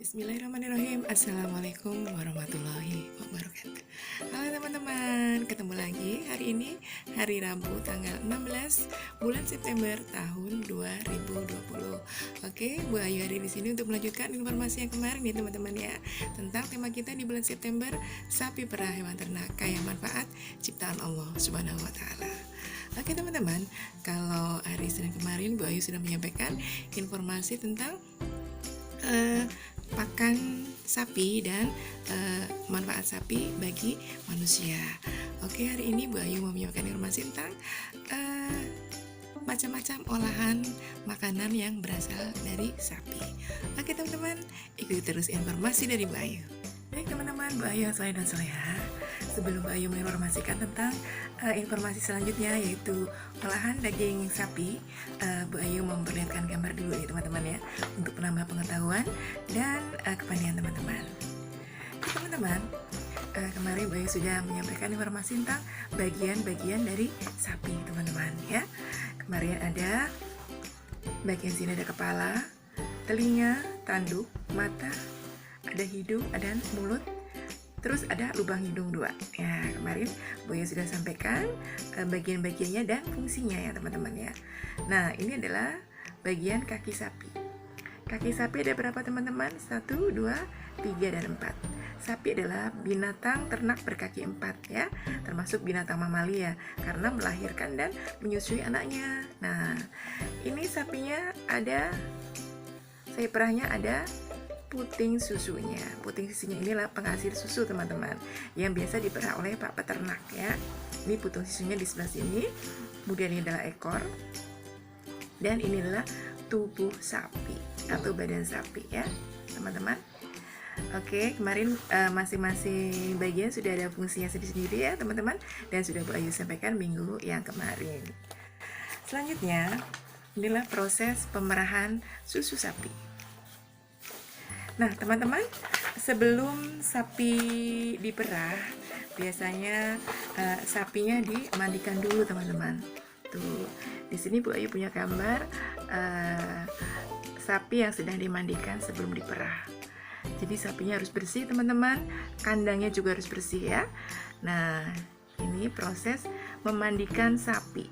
Bismillahirrahmanirrahim. Assalamualaikum warahmatullahi wabarakatuh. Halo teman-teman, ketemu lagi hari ini hari Rabu tanggal 16 bulan September tahun 2020. Oke, Bu Ayu hari di sini untuk melanjutkan informasi yang kemarin ya teman-teman ya, tentang tema kita di bulan September, sapi perah hewan ternak kaya manfaat ciptaan Allah Subhanahu wa taala. Oke teman-teman, kalau hari Senin kemarin Bu Ayu sudah menyampaikan informasi tentang pakan sapi dan manfaat sapi bagi manusia. Oke, hari ini Bu Ayu mau menyampaikan informasi tentang macam-macam olahan makanan yang berasal dari sapi. Oke teman-teman, ikuti terus informasi dari Bu Ayu. Baik teman-teman, Bu Ayu yang soleh dan soleha, sebelum Bu Ayu menginformasikan tentang informasi selanjutnya yaitu olahan daging sapi, Bu Ayu memperlihatkan gambar dulu ya teman-teman ya, untuk menambah pengetahuan dan kepandaian teman-teman. Oke teman-teman, kemarin Bu Ayu sudah menyampaikan informasi tentang bagian-bagian dari sapi teman-teman ya. Kemarin ada bagian sini ada kepala, telinga, tanduk, mata, ada hidung, ada mulut, terus ada lubang hidung 2. Ya, kemarin Bu Ayu sudah sampaikan bagian-bagiannya dan fungsinya ya teman-teman ya. Nah, ini adalah bagian kaki sapi. Kaki sapi ada berapa teman-teman? 1, 2, 3, dan 4. Sapi adalah binatang ternak berkaki 4 ya, termasuk binatang mamalia karena melahirkan dan menyusui anaknya. Nah, ini sapinya ada, sapi perahnya ada puting susunya. Puting susunya inilah penghasil susu teman-teman, yang biasa diperah oleh pak peternak ya. Ini puting susunya di sebelah sini. Kemudian ini adalah ekor, dan ini adalah tubuh sapi atau badan sapi ya teman-teman. Oke, kemarin masing-masing bagian sudah ada fungsinya sendiri-sendiri ya teman-teman, dan sudah Bu Ayu sampaikan minggu yang kemarin. Selanjutnya, inilah proses pemerahan susu sapi. Nah teman-teman, sebelum sapi diperah, biasanya sapinya dimandikan dulu teman-teman. Tuh, di sini Bu Ayu punya gambar sapi yang sedang dimandikan sebelum diperah. Jadi sapinya harus bersih teman-teman, kandangnya juga harus bersih ya. Nah, ini proses memandikan sapi.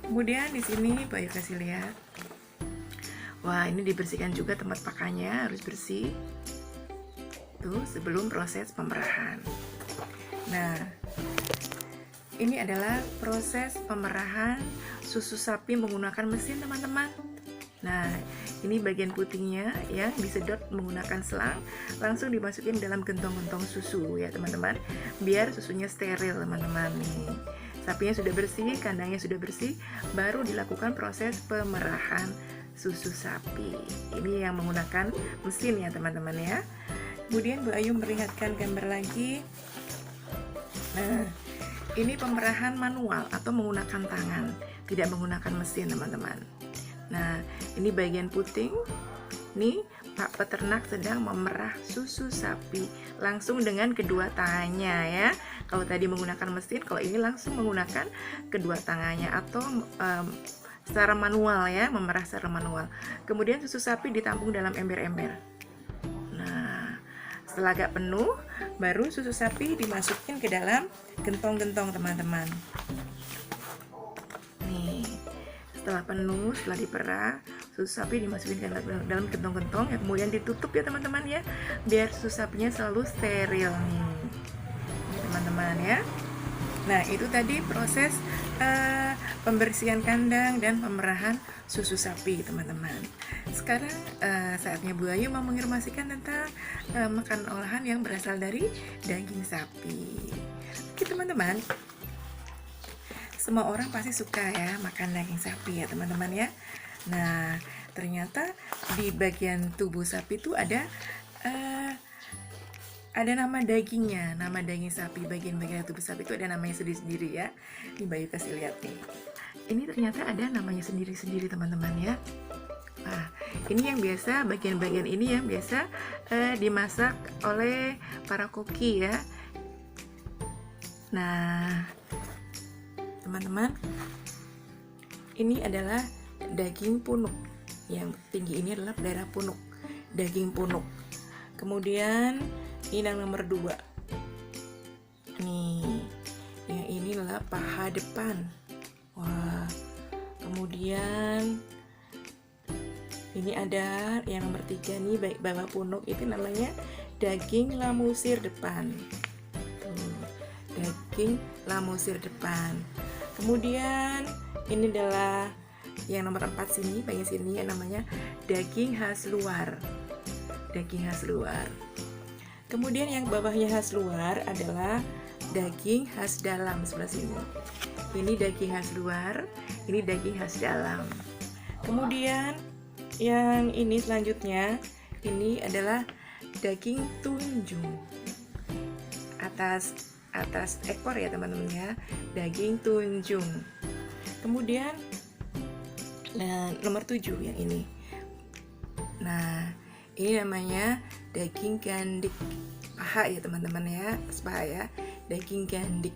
Kemudian di sini Bu Ayu kasih lihat. Wah, ini dibersihkan juga tempat pakannya, harus bersih. Tuh, sebelum proses pemerahan. Nah, ini adalah proses pemerahan susu sapi menggunakan mesin teman-teman. Nah, ini bagian putingnya yang disedot menggunakan selang, langsung dimasukin dalam gentong-gentong susu ya teman-teman, biar susunya steril teman-teman nih. Sapinya sudah bersih, kandangnya sudah bersih, baru dilakukan proses pemerahan susu sapi. Ini yang menggunakan mesin ya teman-teman ya. Kemudian Bu Ayu memperlihatkan gambar lagi. Nah, ini pemerahan manual atau menggunakan tangan, tidak menggunakan mesin teman-teman. Nah, ini bagian puting. Nih, Pak peternak sedang memerah susu sapi langsung dengan kedua tangannya ya. Kalau tadi menggunakan mesin, kalau ini langsung menggunakan kedua tangannya atau secara manual ya, memerah secara manual. Kemudian susu sapi ditampung dalam ember-ember. Nah, setelah agak penuh, baru susu sapi dimasukin ke dalam gentong-gentong teman-teman. Nih, setelah penuh, setelah diperah, susu sapi dimasukin ke dalam gentong-gentong ya, kemudian ditutup ya teman-teman ya, biar susu sapinya selalu steril nih teman-teman ya. Nah, itu tadi proses pembersihan kandang dan pemerahan susu sapi teman-teman. Sekarang saatnya Bu Ayu mau menginformasikan tentang makanan olahan yang berasal dari daging sapi. Oke teman-teman, semua orang pasti suka ya makan daging sapi ya teman-teman ya. Nah, ternyata di bagian tubuh sapi itu ada nama dagingnya, nama daging sapi, bagian-bagian tubuh sapi itu ada namanya sendiri-sendiri ya. Ini Bayu kasih lihat nih. Ini ternyata ada namanya sendiri-sendiri teman-teman ya. Nah, ini yang biasa, bagian-bagian ini yang biasa dimasak oleh para koki ya. Nah, teman-teman, ini adalah daging punuk. Yang tinggi ini adalah darah punuk. daging punuk. Kemudian ini yang nomor 2. Nih, yang ini adalah paha depan. Wah, kemudian ini ada yang nomor 3 nih, baik bawah punuk, itu namanya daging lamusir depan. Tuh, daging lamusir depan. Kemudian ini adalah yang nomor 4 sini, bagian sini yang namanya daging khas luar. Daging khas luar. Kemudian yang bawahnya khas luar adalah daging khas dalam sebelah sini. Ini daging khas luar, ini daging khas dalam. Kemudian yang ini selanjutnya, ini adalah daging tunjung. Atas ekor ya teman-teman ya, daging tunjung. Kemudian nomor 7 yang ini. Nah, ini namanya daging gandik. Paha ya teman-teman ya, paha ya, daging gandik.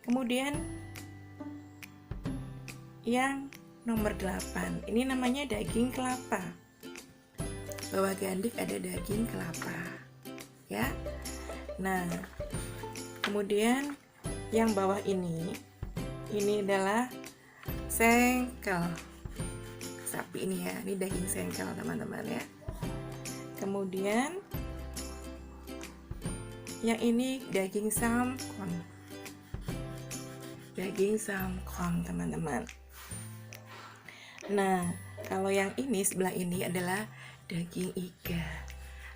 Kemudian yang nomor 8, ini namanya daging kelapa. Bawah gandik ada daging kelapa ya. Nah, kemudian yang bawah ini adalah sengkel sapi ini ya, ini daging sengkel teman-teman ya. Kemudian yang ini daging samkon. Daging samkon teman-teman. Nah, kalau yang ini sebelah ini adalah daging iga.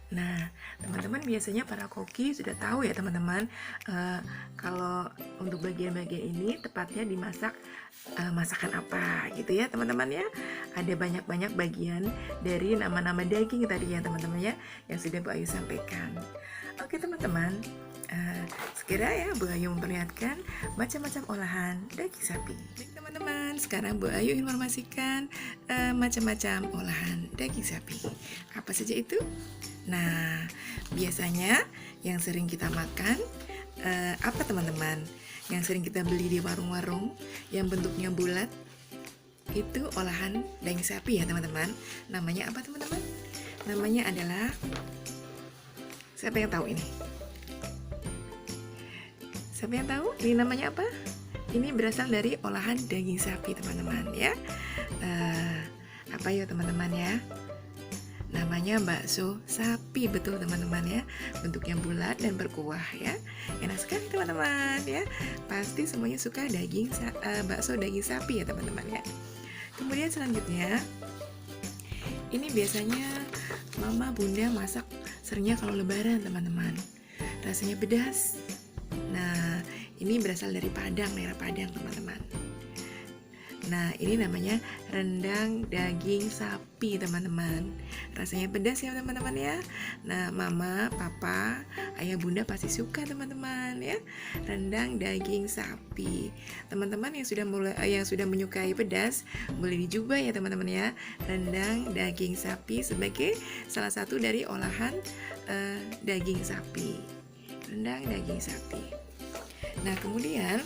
Nah, teman-teman biasanya para koki sudah tahu ya teman-teman, kalau untuk bagian-bagian ini tepatnya dimasak masakan apa gitu ya teman-teman ya. Ada banyak-banyak bagian dari nama-nama daging tadi ya teman-teman ya, yang sudah Bu Ayu sampaikan. Oke teman-teman, segera ya Bu Ayu memperlihatkan macam-macam olahan daging sapi. Baik teman-teman, sekarang Bu Ayu informasikan macam-macam olahan daging sapi. Apa saja itu? Nah, biasanya yang sering kita makan apa teman-teman? Yang sering kita beli di warung-warung yang bentuknya bulat, itu olahan daging sapi ya teman-teman. Namanya apa teman-teman? Namanya adalah, siapa yang tahu ini? Siapa yang tahu? Ini namanya apa? Ini berasal dari olahan daging sapi teman-teman ya. Apa ya teman-teman ya? Namanya bakso sapi, betul teman-teman ya. Bentuknya bulat dan berkuah ya. Enak sekali teman-teman ya. Pasti semuanya suka bakso daging sapi ya teman-teman ya. Kemudian selanjutnya, ini biasanya mama bunda masak seringnya kalau lebaran teman-teman. Rasanya pedas. Nah, ini berasal dari Padang, daerah Padang teman-teman. Nah, ini namanya rendang daging sapi teman-teman. Rasanya pedas ya teman-teman ya. Nah, mama, papa, ayah, bunda pasti suka teman-teman ya. Rendang daging sapi. Teman-teman yang sudah menyukai pedas, boleh dicoba ya teman-teman ya. Rendang daging sapi sebagai salah satu dari olahan daging sapi. Rendang daging sapi. Nah, kemudian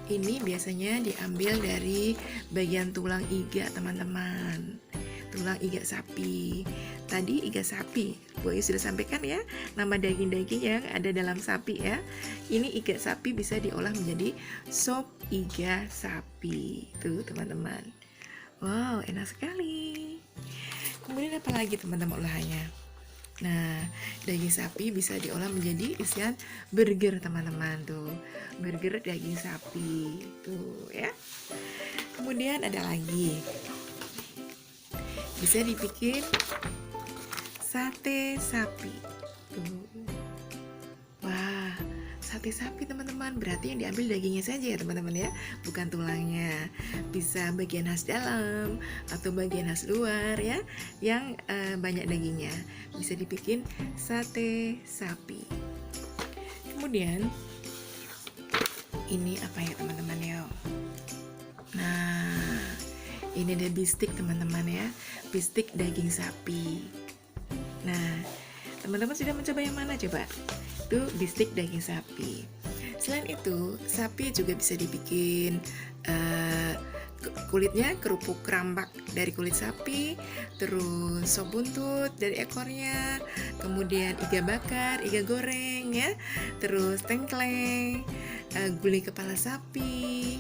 ini biasanya diambil dari bagian tulang iga teman-teman. Tulang iga sapi. Tadi iga sapi, Bu Ayu sudah sampaikan ya, nama daging-daging yang ada dalam sapi ya. Ini iga sapi bisa diolah menjadi sop iga sapi. Tuh teman-teman. Wow, enak sekali. Kemudian apa lagi teman-teman olahannya? Nah, daging sapi bisa diolah menjadi isian burger teman-teman tuh. Burger daging sapi tuh ya. Kemudian ada lagi. Bisa dibikin sate sapi. Tuh. Wah, sate sapi teman-teman, berarti yang diambil dagingnya saja ya teman-teman ya, bukan tulangnya. Bisa bagian khas dalam atau bagian khas luar ya, yang banyak dagingnya. Bisa dibikin sate sapi. Kemudian ini apa ya teman-teman ya? Nah, ini ada bistik teman-teman ya, bistik daging sapi. Nah, teman-teman sudah mencoba yang mana coba? Itu bistik daging sapi. Selain itu, sapi juga bisa dibikin kulitnya kerupuk rambak dari kulit sapi, terus sop buntut dari ekornya, kemudian iga bakar, iga goreng ya, terus tengkleng, gulai kepala sapi,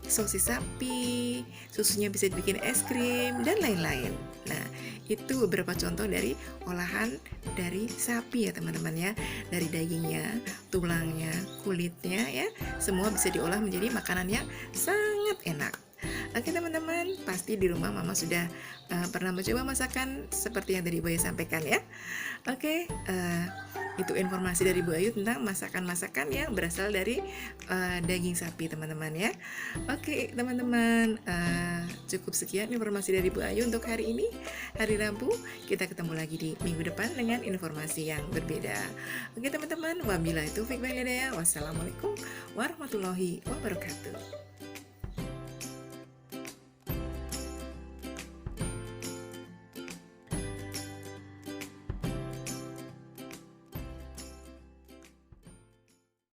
sosis sapi, susunya bisa dibikin es krim, dan lain-lain. Nah, itu beberapa contoh dari olahan dari sapi ya teman-teman ya. Dari dagingnya, tulangnya, kulitnya ya, semua bisa diolah menjadi makanan yang sangat enak. Oke teman-teman, pasti di rumah mama sudah pernah mencoba masakan seperti yang tadi Bu Ayu sampaikan ya. Oke, itu informasi dari Bu Ayu tentang masakan-masakan yang berasal dari daging sapi teman-teman ya. Oke teman-teman, cukup sekian informasi dari Bu Ayu untuk hari ini, hari Rabu. Kita ketemu lagi di minggu depan dengan informasi yang berbeda. Oke teman-teman, wabillahi taufiq wal hidayah. Wassalamualaikum warahmatullahi wabarakatuh.